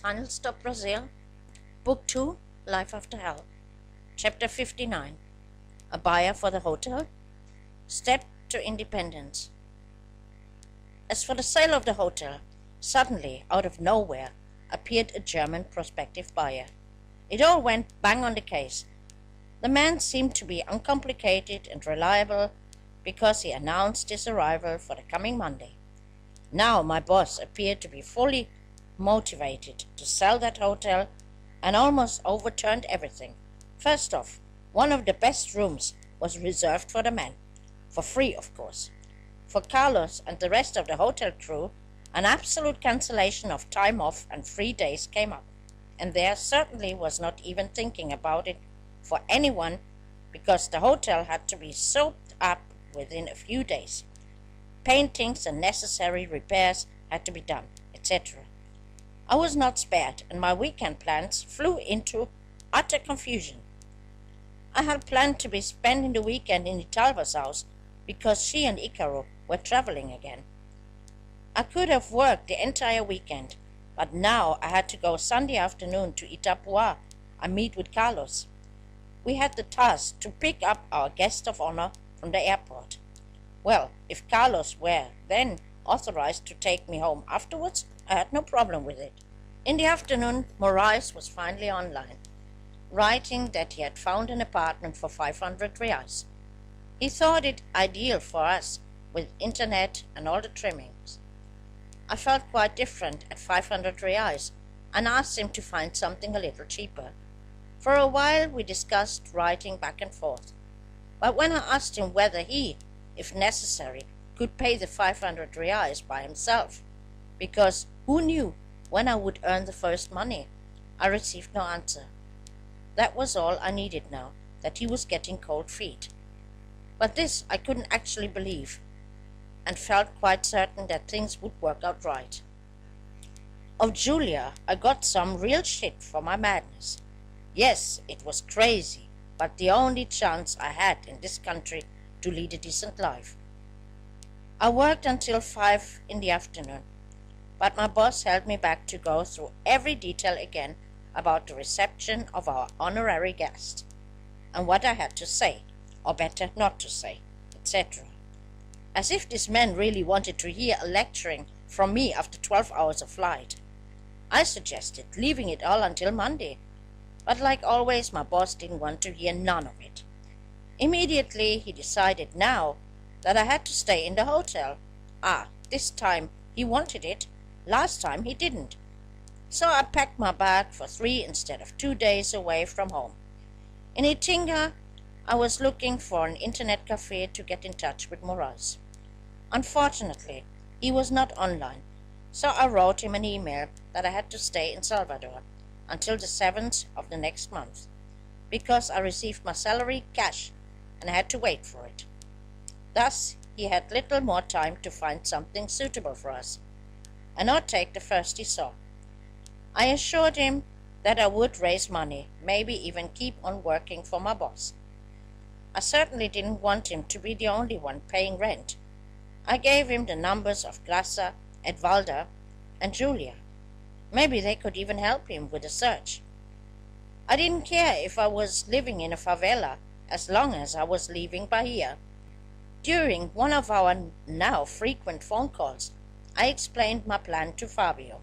Final Stop Brazil, Book 2, Life After Hell, Chapter 59, A Buyer for the Hotel, Step to Independence. As for the sale of the hotel, suddenly, out of nowhere, appeared a German prospective buyer. It all went bang on the case. The man seemed to be uncomplicated and reliable because he announced his arrival for the coming Monday. Now my boss appeared to be fully motivated to sell that hotel and almost overturned everything. First off, one of the best rooms was reserved for the man, for free of course. For Carlos and the rest of the hotel crew, an absolute cancellation of time off and free days came up, and there certainly was not even thinking about it for anyone because the hotel had to be souped up within a few days. Paintings and necessary repairs had to be done, etc. I was not spared, and my weekend plans flew into utter confusion. I had planned to be spending the weekend in Italva's house because she and Icaro were traveling again. I could have worked the entire weekend, but now I had to go Sunday afternoon to Itapua and meet with Carlos. We had the task to pick up our guest of honor from the airport. Well, if Carlos were then authorized to take me home afterwards, I had no problem with it. In the afternoon, Morais was finally online, writing that he had found an apartment for 500 reais. He thought it ideal for us, with internet and all the trimmings. I felt quite different at 500 reais and asked him to find something a little cheaper. For a while we discussed writing back and forth, but when I asked him whether he, if necessary, could pay the 500 reais by himself, because who knew when I would earn the first money, I received no answer. That was all I needed now, that he was getting cold feet. But this I couldn't actually believe, and felt quite certain that things would work out right. Of Julia, I got some real shit for my madness. Yes, it was crazy, but the only chance I had in this country to lead a decent life. I worked until 5 in the afternoon, but my boss held me back to go through every detail again about the reception of our honorary guest, and what I had to say, or better not to say, etc. As if this man really wanted to hear a lecturing from me after 12 hours of flight. I suggested leaving it all until Monday, but like always my boss didn't want to hear none of it. Immediately he decided now that I had to stay in the hotel. This time he wanted it, last time he didn't. So I packed my bag for 3 instead of 2 days away from home. In Itinga, I was looking for an internet cafe to get in touch with Morais. Unfortunately, he was not online, so I wrote him an email that I had to stay in Salvador until the 7th of the next month, because I received my salary cash and I had to wait for it. Thus, he had little more time to find something suitable for us, and not take the first he saw. I assured him that I would raise money, maybe even keep on working for my boss. I certainly didn't want him to be the only one paying rent. I gave him the numbers of Grassa, Edvalda, and Julia. Maybe they could even help him with the search. I didn't care if I was living in a favela, as long as I was leaving Bahia. During one of our now frequent phone calls, I explained my plan to Fabio.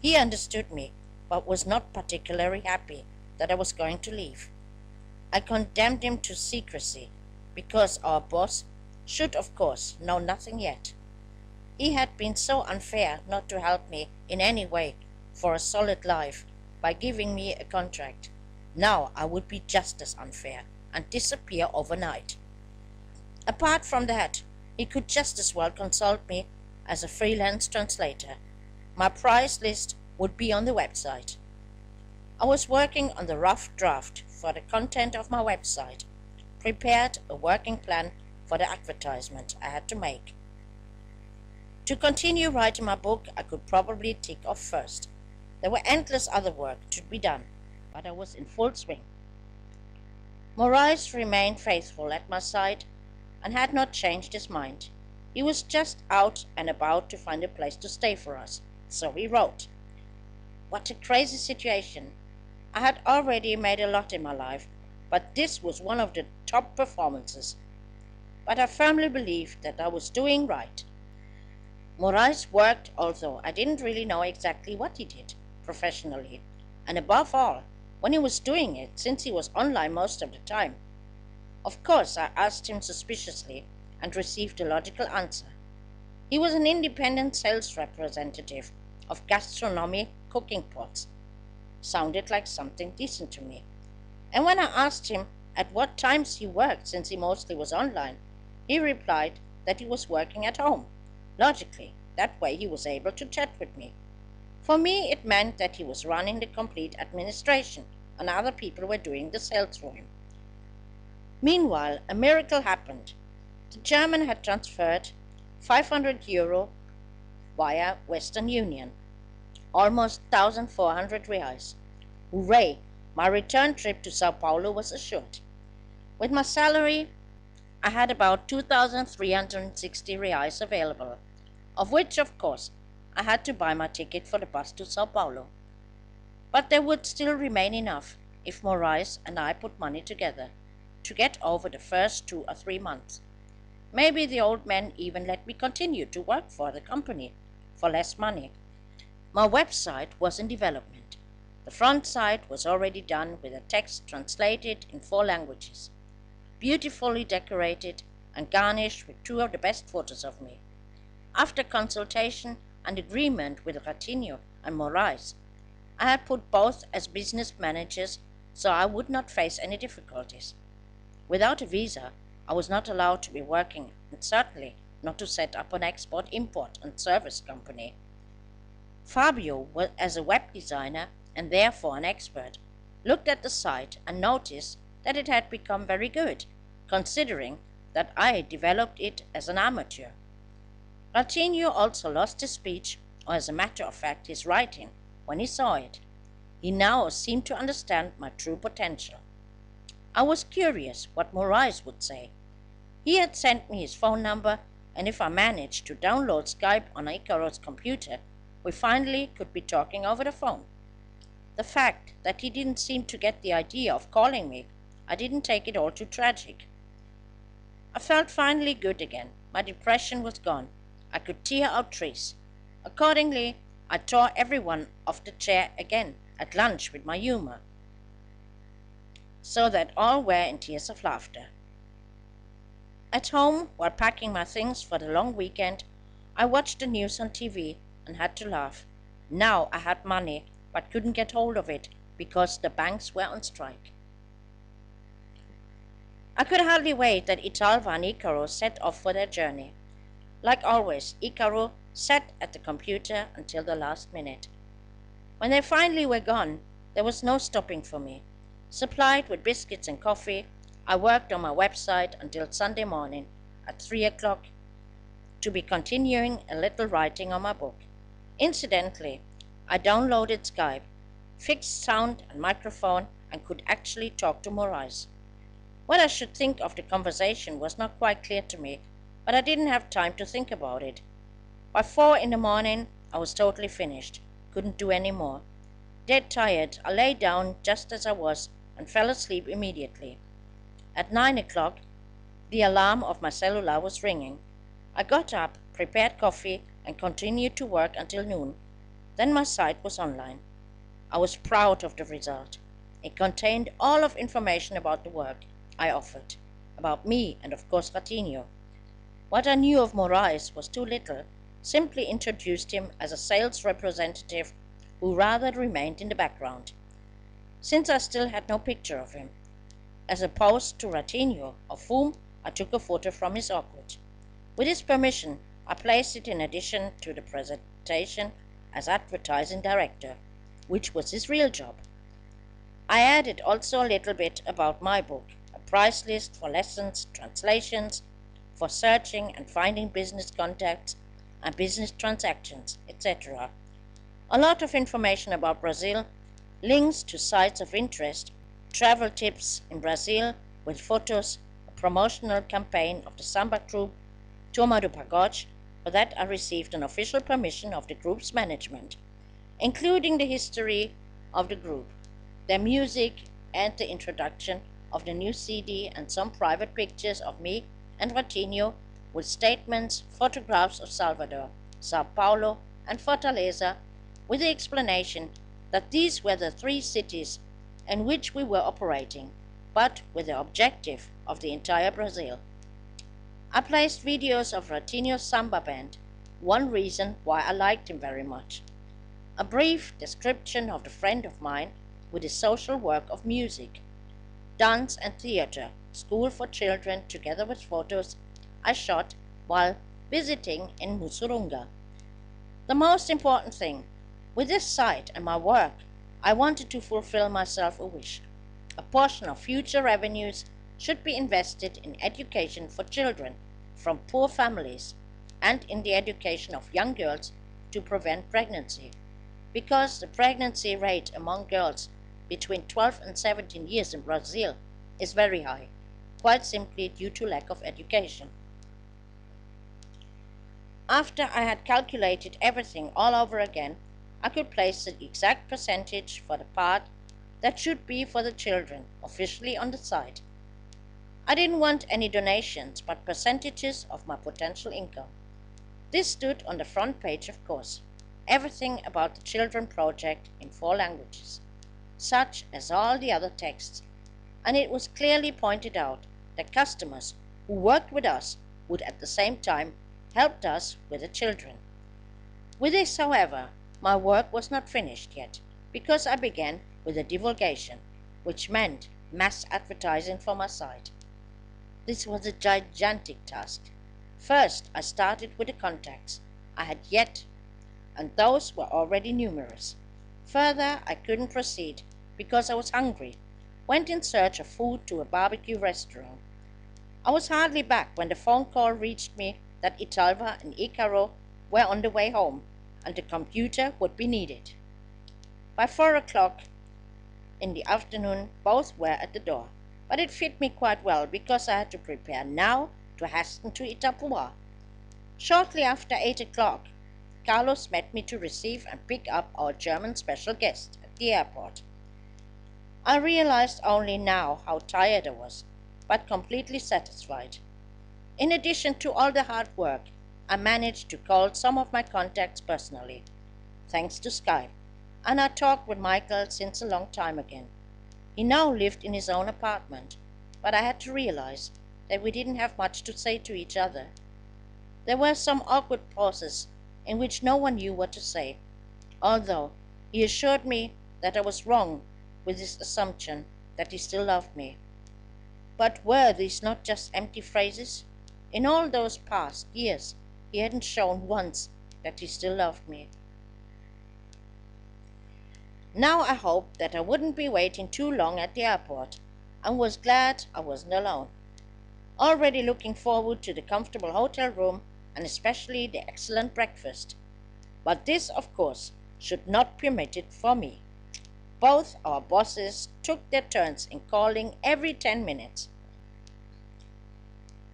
He understood me, but was not particularly happy that I was going to leave. I condemned him to secrecy, because our boss should, of course, know nothing yet. He had been so unfair not to help me in any way for a solid life by giving me a contract. Now I would be just as unfair and disappear overnight. Apart from that, he could just as well consult me as a freelance translator. My price list would be on the website. I was working on the rough draft for the content of my website, prepared a working plan for the advertisement I had to make. To continue writing my book, I could probably tick off first. There were endless other work to be done, but I was in full swing. Morais remained faithful at my side and had not changed his mind. He was just out and about to find a place to stay for us, so he wrote. What a crazy situation. I had already made a lot in my life, but this was one of the top performances. But I firmly believed that I was doing right. Morais worked, although I didn't really know exactly what he did professionally, and above all, when he was doing it, since he was online most of the time. Of course, I asked him suspiciously and received a logical answer. He was an independent sales representative of gastronomy cooking pots. Sounded like something decent to me. And when I asked him at what times he worked, since he mostly was online, he replied that he was working at home. Logically, that way he was able to chat with me. For me, it meant that he was running the complete administration and other people were doing the sales for him. Meanwhile, a miracle happened. The German had transferred €500 via Western Union, almost 1,400 reais. Hooray! My return trip to Sao Paulo was assured. With my salary, I had about 2,360 reais available, of which, of course, I had to buy my ticket for the bus to Sao Paulo. But there would still remain enough if Morais and I put money together to get over the first 2 or 3 months. Maybe the old man even let me continue to work for the company for less money. My website was in development. The front side was already done with a text translated in 4 languages, beautifully decorated and garnished with 2 of the best photos of me. After consultation and agreement with Ratinho and Morais, I had put both as business managers so I would not face any difficulties. Without a visa, I was not allowed to be working and certainly not to set up an export, import and service company. Fabio, as a web designer and therefore an expert, looked at the site and noticed that it had become very good, considering that I had developed it as an amateur. Ratinho also lost his speech, or as a matter of fact his writing, when he saw it. He now seemed to understand my true potential. I was curious what Morais would say. He had sent me his phone number, and if I managed to download Skype on Icaro's computer, we finally could be talking over the phone. The fact that he didn't seem to get the idea of calling me, I didn't take it all too tragic. I felt finally good again. My depression was gone. I could tear out trees. Accordingly, I tore everyone off the chair again at lunch with my humor, so that all were in tears of laughter. At home, while packing my things for the long weekend, I watched the news on TV and had to laugh. Now I had money, but couldn't get hold of it because the banks were on strike. I could hardly wait that Italva and Icaro set off for their journey. Like always, Icaro sat at the computer until the last minute. When they finally were gone, there was no stopping for me. Supplied with biscuits and coffee, I worked on my website until Sunday morning at 3 o'clock to be continuing a little writing on my book. Incidentally, I downloaded Skype, fixed sound and microphone, and could actually talk to Morais. What I should think of the conversation was not quite clear to me, but I didn't have time to think about it. By 4 in the morning, I was totally finished, couldn't do any more. Dead tired, I lay down just as I was and fell asleep immediately. At 9 o'clock, the alarm of my cellular was ringing. I got up, prepared coffee, and continued to work until noon. Then my site was online. I was proud of the result. It contained all of information about the work I offered, about me and of course Ratinho. What I knew of Morais was too little, simply introduced him as a sales representative who rather remained in the background, since I still had no picture of him, as opposed to Ratinho, of whom I took a photo from his awkward. With his permission, I placed it in addition to the presentation as advertising director, which was his real job. I added also a little bit about my book, a price list for lessons, translations, for searching and finding business contacts and business transactions, etc. A lot of information about Brazil, links to sites of interest, travel tips in Brazil with photos, a promotional campaign of the samba group Turma do Pagode. For that I received an official permission of the group's management. including the history of the group, their music, and the introduction of the new CD, and some private pictures of me and Ratinho with statements, photographs of Salvador, Säo Paulo, and Fortaleza, with the explanation that these were the three cities in which we were operating, but with the objective of the entire Brazil. I placed videos of Ratinho's samba band, one reason why I liked him very much. A brief description of the friend of mine with his social work of music, dance and theater, school for children, together with photos I shot while visiting in Musurunga. The most important thing, with this site and my work, I wanted to fulfill myself a wish. A portion of future revenues should be invested in education for children from poor families and in the education of young girls to prevent pregnancy, because the pregnancy rate among girls between 12 and 17 years in Brazil is very high, quite simply due to lack of education. After I had calculated everything all over again, I could place the exact percentage for the part that should be for the children officially on the site. I didn't want any donations, but percentages of my potential income. This stood on the front page, of course. Everything about the children project in 4 languages, such as all the other texts, and it was clearly pointed out that customers who worked with us would at the same time help us with the children. With this, however, my work was not finished yet, because I began with the divulgation, which meant mass advertising for my site. This was a gigantic task. First, I started with the contacts I had yet, and those were already numerous. Further, I couldn't proceed because I was hungry, went in search of food to a barbecue restaurant. I was hardly back when the phone call reached me that Italva and Icaro were on the way home, and the computer would be needed. By 4 o'clock in the afternoon, both were at the door, but it fit me quite well because I had to prepare now to hasten to Itapuã. Shortly after 8 o'clock, Carlos met me to receive and pick up our German special guest at the airport. I realized only now how tired I was, but completely satisfied. In addition to all the hard work, I managed to call some of my contacts personally, thanks to Skype, and I talked with Michael since a long time again. He now lived in his own apartment, but I had to realize that we didn't have much to say to each other. There were some awkward pauses in which no one knew what to say, although he assured me that I was wrong with his assumption that he still loved me. But were these not just empty phrases? In all those past years, he hadn't shown once that he still loved me. Now I hoped that I wouldn't be waiting too long at the airport, and was glad I wasn't alone. Already looking forward to the comfortable hotel room and especially the excellent breakfast. But this, of course, should not be permitted for me. Both our bosses took their turns in calling every 10 minutes,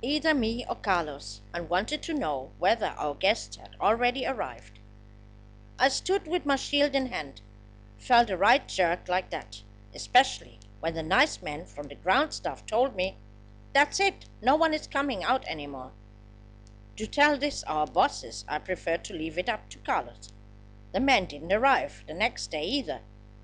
either me or Carlos, and wanted to know whether our guests had already arrived. I stood with my shield in hand, felt a right jerk like that, especially when the nice man from the ground staff told me, "That's it, no one is coming out anymore." To tell this our bosses, I preferred to leave it up to Carlos. The man didn't arrive the next day either,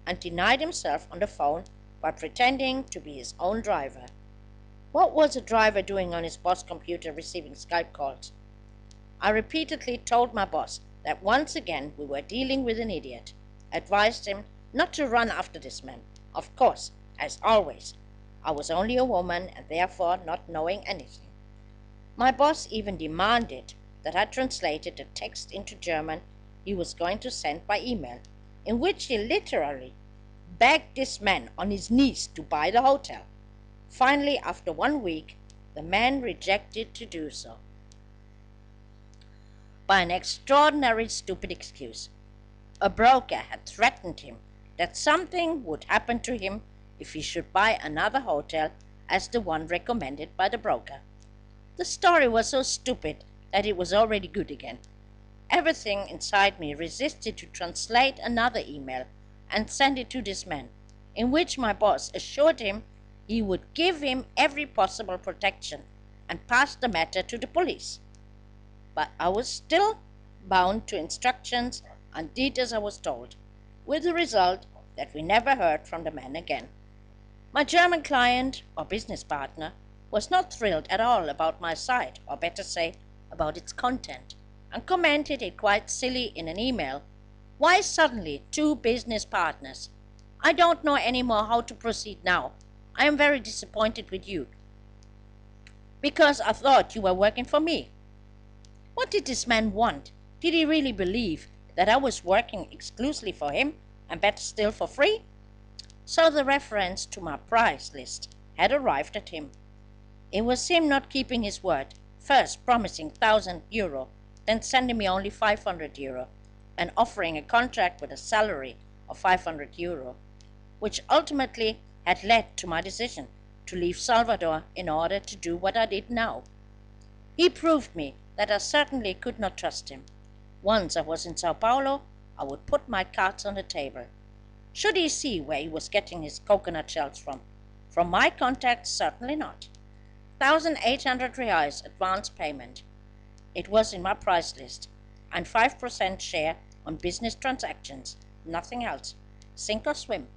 and denied himself on the phone by pretending to be his own driver. What was a driver doing on his boss' computer receiving Skype calls? I repeatedly told my boss that once again we were dealing with an idiot, advised him not to run after this man. Of course, as always, I was only a woman and therefore not knowing anything. My boss even demanded that I translated the text into German he was going to send by email, in which he literally begged this man on his knees to buy the hotel. Finally, after 1 week, the man rejected to do so by an extraordinary stupid excuse. A broker had threatened him that something would happen to him if he should buy another hotel as the one recommended by the broker. The story was so stupid that it was already good again. Everything inside me resisted to translate another email and send it to this man, in which my boss assured him he would give him every possible protection and pass the matter to the police. But I was still bound to instructions and did as I was told, with the result that we never heard from the man again. My German client, or business partner, was not thrilled at all about my site, or better say, about its content, and commented it quite silly in an email. Why suddenly two business partners? I don't know any more how to proceed now. I am very disappointed with you, because I thought you were working for me. What did this man want? Did he really believe that I was working exclusively for him, and better still for free? So the reference to my price list had arrived at him. It was him not keeping his word, first promising €1,000, then sending me only €500, and offering a contract with a salary of €500, which ultimately had led to my decision to leave Salvador in order to do what I did now. He proved me that I certainly could not trust him. Once I was in Säo Paulo, I would put my cards on the table. Should he see where he was getting his coconut shells from? From my contacts, certainly not. 1,800 reais advance payment. It was in my price list. And 5% share on business transactions. Nothing else. Sink or swim.